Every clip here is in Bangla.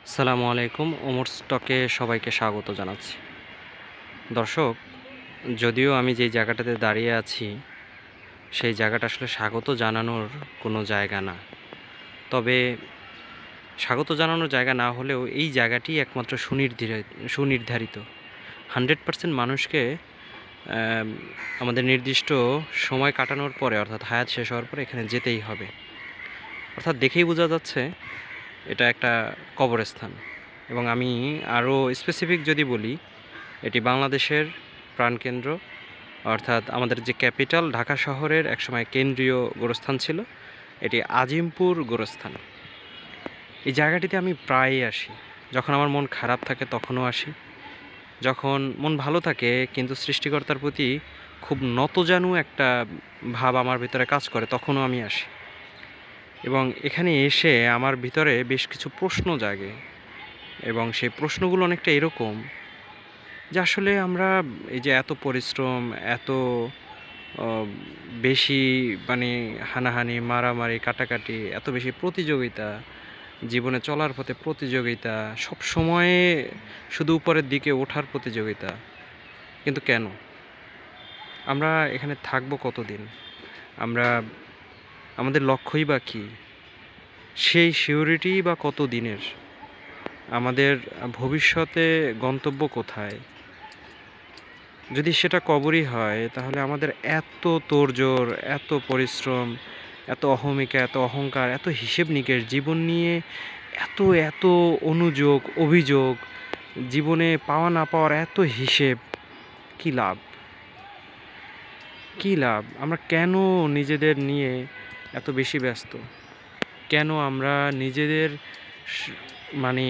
আসসালামু আলাইকুম। ওমর স্টকে সবাইকে স্বাগত জানাচ্ছি। দর্শক, যদিও আমি যেই জায়গাটাতে দাঁড়িয়ে আছি, সেই জায়গাটা আসলে স্বাগত জানানোর কোনো জায়গা না। তবে স্বাগত জানানোর জায়গা না হলেও এই জায়গাটি একমাত্র সুনির্ধারিত। 100% মানুষকে অ্যাম আমাদের নির্দিষ্ট সময় কাটানোর পরে, অর্থাৎ হায়াত শেষ হওয়ার পরে এখানে যেতেই হবে। অর্থাৎ দেখেই বোঝা যাচ্ছে এটা একটা কবরস্থান। এবং আমি আরও স্পেসিফিক যদি বলি, এটি বাংলাদেশের প্রাণকেন্দ্র, অর্থাৎ আমাদের যে ক্যাপিটাল ঢাকা শহরের একসময় কেন্দ্রীয় গোরস্থান ছিল, এটি আজিমপুর গোরস্থান। এই জায়গাটিতে আমি প্রায়ই আসি। যখন আমার মন খারাপ থাকে তখনও আসি, যখন মন ভালো থাকে কিন্তু সৃষ্টিকর্তার প্রতি খুব নতজানু একটা ভাব আমার ভিতরে কাজ করে, তখনও আমি আসি। এবং এখানে এসে আমার ভিতরে বেশ কিছু প্রশ্ন জাগে, এবং সেই প্রশ্নগুলো অনেকটা এরকম যে আসলে আমরা এই যে এত পরিশ্রম, এত বেশি মানে হানাহানি, মারামারি, কাটাকাটি, এত বেশি প্রতিযোগিতা, জীবনে চলার পথে প্রতিযোগিতা, সবসময়ে শুধু উপরের দিকে ওঠার প্রতিযোগিতা, কিন্তু কেন? আমরা এখানে থাকবো কতদিন? আমরা আমাদের লক্ষ্যই বা কী? সেই সিউরিটিই বা কত দিনের? আমাদের ভবিষ্যতে গন্তব্য কোথায়? যদি সেটা কবরই হয়, তাহলে আমাদের এত তোড়জোড়, এত পরিশ্রম, এত অহমিকা, এত অহংকার, এত হিসেব নিকেশ, জীবন নিয়ে এত এত অনুযোগ, অভিযোগ, জীবনে পাওয়া না পাওয়ার এত হিসেব, কী লাভ? কী লাভ? আমরা কেন নিজেদের নিয়ে এত বেশি ব্যস্ত? কেন আমরা নিজেদের স মানে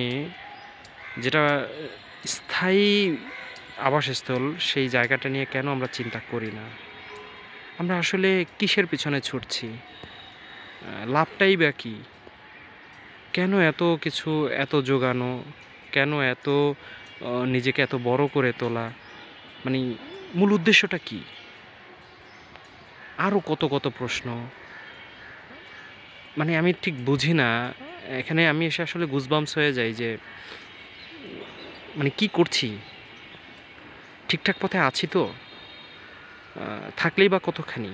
যেটা স্থায়ী আবাসস্থল, সেই জায়গাটা নিয়ে কেন আমরা চিন্তা করি না? আমরা আসলে কিসের পিছনে ছুটছি? লাভটাই বা কী? কেন এত কিছু, এত জোগানো? কেন এত নিজেকে এত বড় করে তোলা? মানে মূল উদ্দেশ্যটা কী? আরও কত কত প্রশ্ন। মানে আমি ঠিক বুঝি না। এখানে আমি এসে আসলে গুজবাম্পস হয়ে যাই যে মানে কী করছি? ঠিকঠাক পথে আছি তো? থাকলেই বা কতখানি?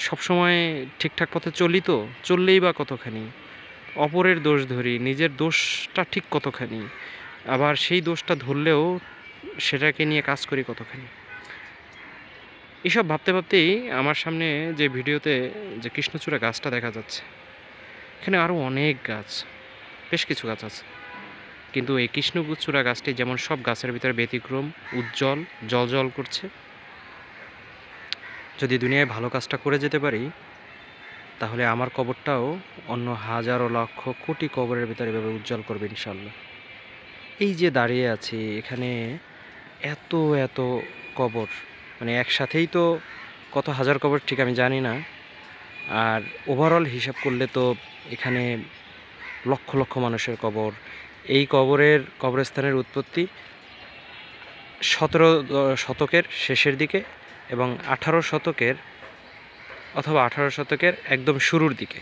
সবসময় ঠিকঠাক পথে চলি তো? চললেই বা কতখানি? অপরের দোষ ধরি, নিজের দোষটা ঠিক কতখানি? আবার সেই দোষটা ধরলেও সেটাকে নিয়ে কাজ করি কতখানি? এসব ভাবতে ভাবতেই আমার সামনে যে ভিডিওতে যে কৃষ্ণচূড়া গাছটা দেখা যাচ্ছে, এখানে আরও অনেক গাছ, বেশ কিছু গাছ আছে। কিন্তু এই কৃষ্ণচূড়া গাছটি যেমন সব গাছের ভিতরে ব্যতিক্রম, উজ্জ্বল, জ্বলজ্বল করছে। যদি দুনিয়ায় ভালো কাজটা করে যেতে পারি, তাহলে আমার কবরটাও অন্য হাজারো লক্ষ কোটি কবরের ভিতরে এভাবে উজ্জ্বল করবে ইনশাল্লাহ। এই যে দাঁড়িয়ে আছি এখানে, এত এত কবর, মানে একসাথেই তো কত হাজার কবর ঠিক আমি জানি না। আর ওভারঅল হিসাব করলে তো এখানে লক্ষ লক্ষ মানুষের কবর। এই কবরস্থানের উৎপত্তি 17 শতকের শেষের দিকে এবং 18 শতকের অথবা 18 শতকের একদম শুরুর দিকে।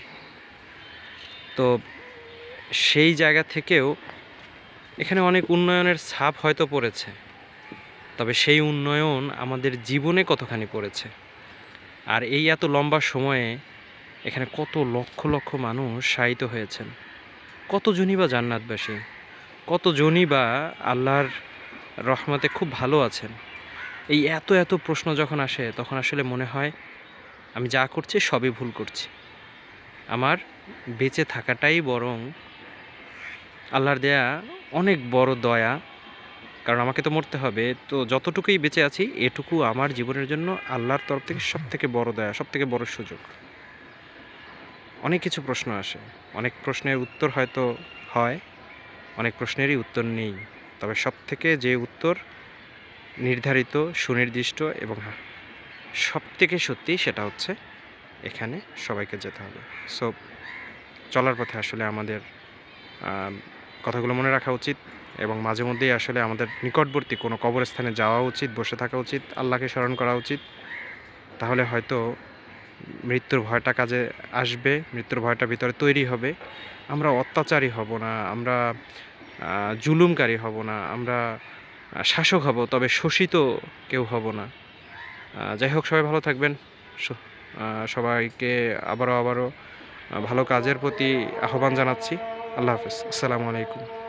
তো সেই জায়গা থেকেও এখানে অনেক উন্নয়নের ছাপ হয়তো পড়েছে, তবে সেই উন্নয়ন আমাদের জীবনে কতখানি পড়েছে? আর এই এত লম্বা সময়ে এখানে কত লক্ষ লক্ষ মানুষ শায়িত হয়েছেন, কতজনই বা জান্নাতবাসী, কতজনই বা আল্লাহর রহমতে খুব ভালো আছেন? এই এত এত প্রশ্ন যখন আসে, তখন আসলে মনে হয় আমি যা করছি সবই ভুল করছি। আমার বেঁচে থাকাটাই বরং আল্লাহর দেয়া অনেক বড় দয়া, কারণ আমাকে তো মরতে হবে। তো যতটুকুই বেঁচে আছি, এটুকু আমার জীবনের জন্য আল্লাহর তরফ থেকে সবথেকে বড় দয়া, সবথেকে বড় সুযোগ। অনেক কিছু প্রশ্ন আসে, অনেক প্রশ্নের উত্তর হয়তো হয়, অনেক প্রশ্নেরই উত্তর নেই। তবে সবথেকে যে উত্তর নির্ধারিত, সুনির্দিষ্ট এবং সবথেকে সত্যি, সেটা হচ্ছে এখানে সবাইকে যেতে হবে। সো চলার পথে আসলে আমাদের কথাগুলো মনে রাখা উচিত, এবং মাঝে মধ্যেই আসলে আমাদের নিকটবর্তী কোনো কবরস্থানে যাওয়া উচিত, বসে থাকা উচিত, আল্লাহকে স্মরণ করা উচিত। তাহলে হয়তো মৃত্যুর ভয়টা কাজে আসবে, মৃত্যুর ভয়টা ভিতরে তৈরি হবে। আমরা অত্যাচারী হব না, আমরা জুলুমকারী হব না, আমরা শাসক হব, তবে শোষিত কেউ হব না। যাই হোক, সবাই ভালো থাকবেন। স সবাইকে আবারও ভালো কাজের প্রতি আহ্বান জানাচ্ছি। আল্লাহ হাফেজ। আসসালামু আলাইকুম।